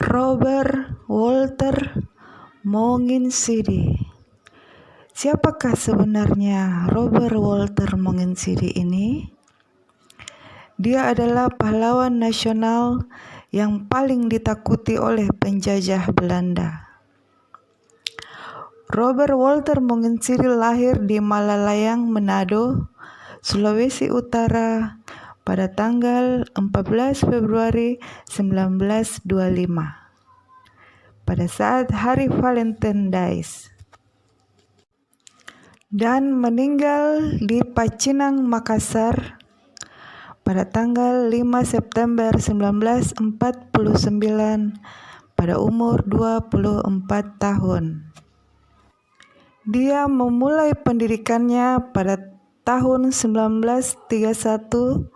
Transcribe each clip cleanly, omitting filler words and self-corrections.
Robert Walter Monginsidi. Siapakah sebenarnya Robert Walter Monginsidi ini? Dia adalah pahlawan nasional yang paling ditakuti oleh penjajah Belanda. Robert Walter Monginsidi lahir di Malalayang, Manado, Sulawesi Utara pada tanggal 14 Februari 1925 pada saat Hari Valentine Days, dan meninggal di Pacinang, Makassar pada tanggal 5 September 1949 pada umur 24 tahun. Dia memulai pendidikannya pada tahun 1931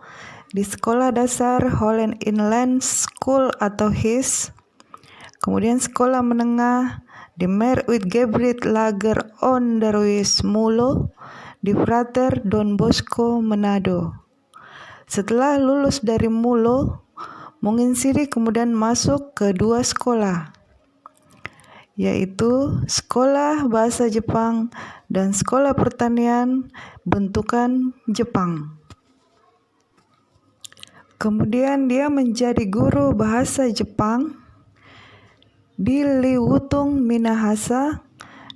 di Sekolah Dasar Holland Inland School atau HIS, kemudian sekolah menengah di Merwit Gebrit Lager Onderwijs Mulo di Frater Don Bosco, Manado. Setelah lulus dari Mulo, Monginsidi kemudian masuk ke dua sekolah, yaitu Sekolah Bahasa Jepang dan Sekolah Pertanian bentukan Jepang. Kemudian dia menjadi guru bahasa Jepang di Liwutung, Minahasa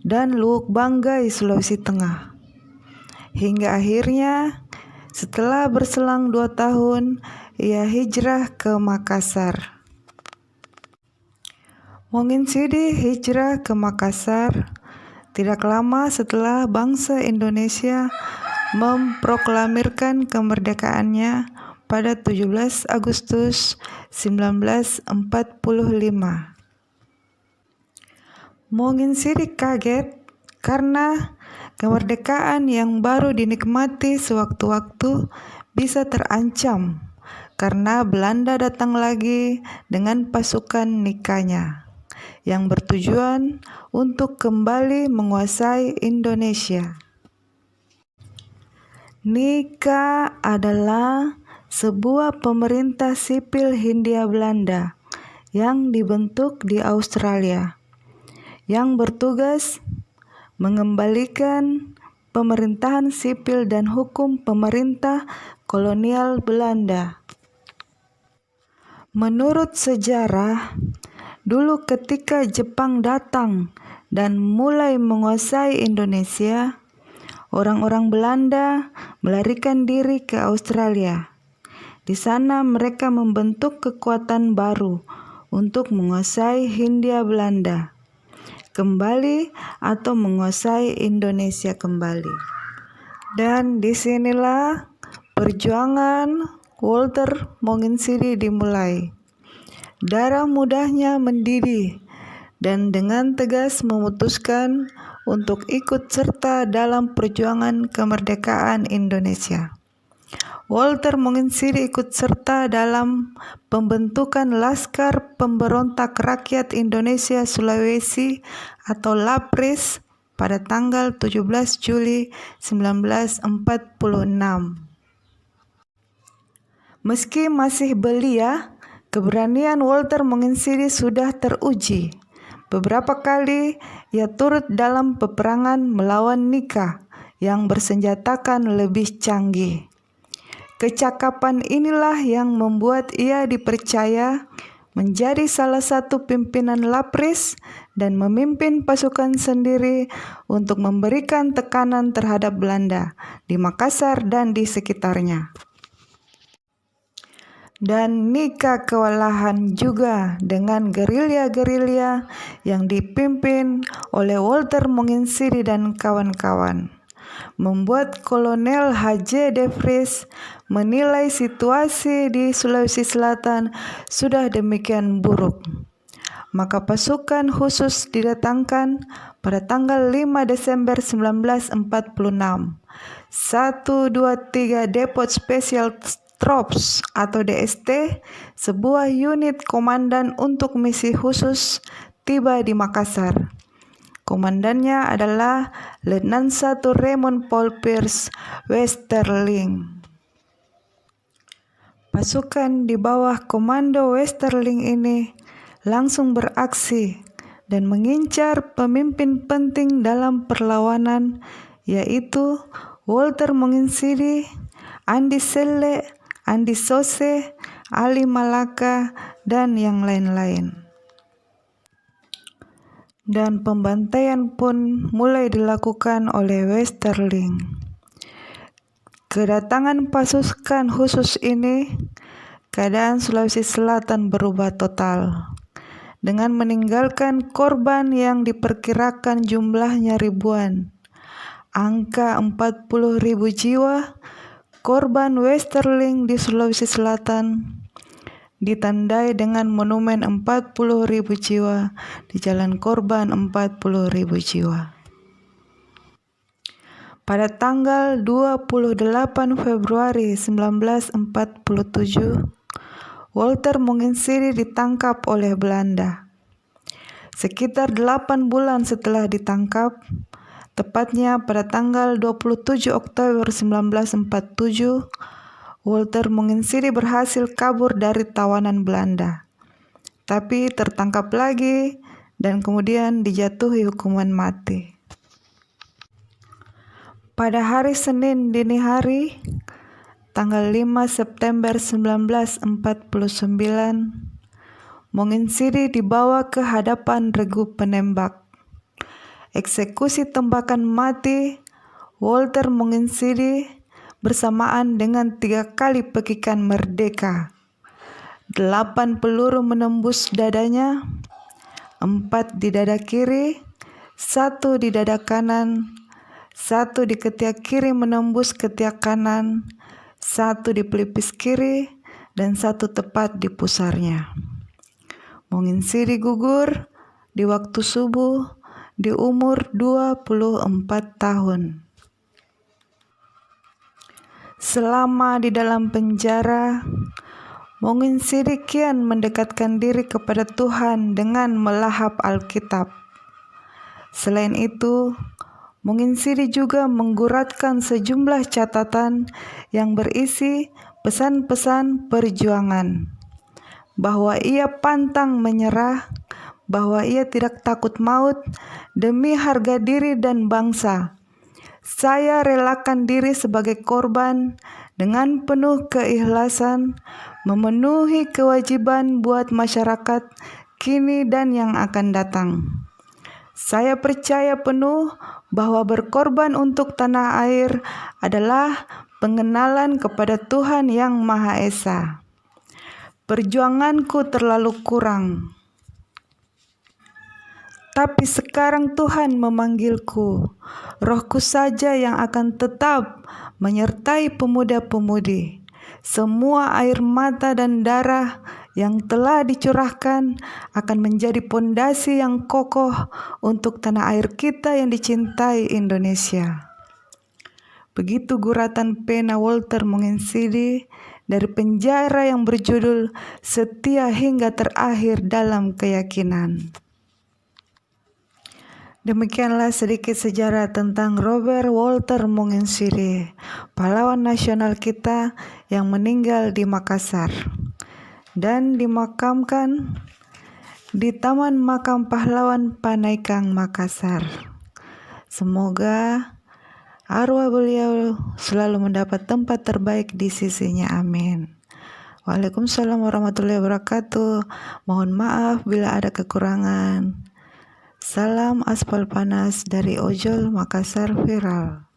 dan Luwuk Banggai, Sulawesi Tengah. Hingga akhirnya setelah berselang 2 tahun ia hijrah ke Makassar. Monginsidi hijrah ke Makassar tidak lama setelah bangsa Indonesia memproklamirkan kemerdekaannya pada 17 Agustus 1945. Monginsidi kaget karena kemerdekaan yang baru dinikmati sewaktu-waktu bisa terancam karena Belanda datang lagi dengan pasukan Nikanya yang bertujuan untuk kembali menguasai Indonesia. Nika adalah sebuah pemerintah sipil Hindia Belanda yang dibentuk di Australia, yang bertugas mengembalikan pemerintahan sipil dan hukum pemerintah kolonial Belanda. Menurut sejarah, dulu ketika Jepang datang dan mulai menguasai Indonesia, orang-orang Belanda melarikan diri ke Australia. Di sana mereka membentuk kekuatan baru untuk menguasai Hindia Belanda kembali atau menguasai Indonesia kembali. Dan disinilah perjuangan Walter Monginsidi dimulai. Darah mudanya mendidih dan dengan tegas memutuskan untuk ikut serta dalam perjuangan kemerdekaan Indonesia. Walter Monginsidi ikut serta dalam pembentukan Laskar Pemberontak Rakyat Indonesia Sulawesi atau LAPRIS pada tanggal 17 Juli 1946. Meski masih belia, keberanian Walter Monginsidi sudah teruji. Beberapa kali ia turut dalam peperangan melawan Nika yang bersenjatakan lebih canggih. Kecakapan inilah yang membuat ia dipercaya menjadi salah satu pimpinan LAPRIS dan memimpin pasukan sendiri untuk memberikan tekanan terhadap Belanda di Makassar dan di sekitarnya. Dan Nika kewalahan juga dengan gerilya-gerilya yang dipimpin oleh Walter Monginsidi dan kawan-kawan, membuat Kolonel H.J. de Vries menilai situasi di Sulawesi Selatan sudah demikian buruk. Maka pasukan khusus didatangkan pada tanggal 5 Desember 1946. 1, 2, 3 Depot Special Troops atau DST, sebuah unit komandan untuk misi khusus, tiba di Makassar. Komandannya adalah Letnan 1 Raymond Paul Pierce Westerling. Pasukan di bawah komando Westerling ini langsung beraksi dan mengincar pemimpin penting dalam perlawanan, yaitu Walter Monginsiri, Andi Selle, Andi Sose, Ali Malaka, dan yang lain-lain. Dan pembantaian pun mulai dilakukan oleh Westerling. Kedatangan pasukan khusus ini, keadaan Sulawesi Selatan berubah total. Dengan meninggalkan korban yang diperkirakan jumlahnya ribuan. Angka 40.000 jiwa korban Westerling di Sulawesi Selatan ditandai dengan monumen 40.000 jiwa di Jalan Korban 40.000 jiwa. Pada tanggal 28 Februari 1947, Walter Monginsiri ditangkap oleh Belanda. Sekitar 8 bulan setelah ditangkap, tepatnya pada tanggal 27 Oktober 1947, Walter Monginsiri berhasil kabur dari tawanan Belanda, tapi tertangkap lagi dan kemudian dijatuhi hukuman mati. Pada hari Senin dini hari, tanggal 5 September 1949, Monginsiri dibawa ke hadapan regu penembak. Eksekusi tembakan mati Walter Monginsiri bersamaan dengan 3 kali pekikan merdeka. 8 peluru menembus dadanya, 4 di dada kiri, 1 di dada kanan, 1 di ketiak kiri menembus ketiak kanan, 1 di pelipis kiri, dan 1 tepat di pusarnya. Monginsiri gugur di waktu subuh di umur 24 tahun. Selama di dalam penjara, Monginsiri kian mendekatkan diri kepada Tuhan dengan melahap Alkitab. Selain itu, Monginsiri juga mengguratkan sejumlah catatan yang berisi pesan-pesan perjuangan, bahwa ia pantang menyerah, bahwa ia tidak takut maut demi harga diri dan bangsa. Saya relakan diri sebagai korban dengan penuh keikhlasan, memenuhi kewajiban buat masyarakat kini dan yang akan datang. Saya percaya penuh bahwa berkorban untuk tanah air adalah pengenalan kepada Tuhan Yang Maha Esa. Perjuanganku terlalu kurang, tapi sekarang Tuhan memanggilku. Rohku saja yang akan tetap menyertai pemuda-pemudi. Semua air mata dan darah yang telah dicurahkan akan menjadi pondasi yang kokoh untuk tanah air kita yang dicintai Indonesia. Begitu guratan pena Walter Monginsiri dari penjara yang berjudul Setia Hingga Terakhir dalam Keyakinan. Demikianlah sedikit sejarah tentang Robert Walter Monginsiri, pahlawan nasional kita yang meninggal di Makassar dan dimakamkan di Taman Makam Pahlawan Panaikang Makassar. Semoga arwah beliau selalu mendapat tempat terbaik di sisinya. Amin. Waalaikumsalam warahmatullahi wabarakatuh. Mohon maaf bila ada kekurangan. Salam aspal panas dari Ojol Makassar Viral.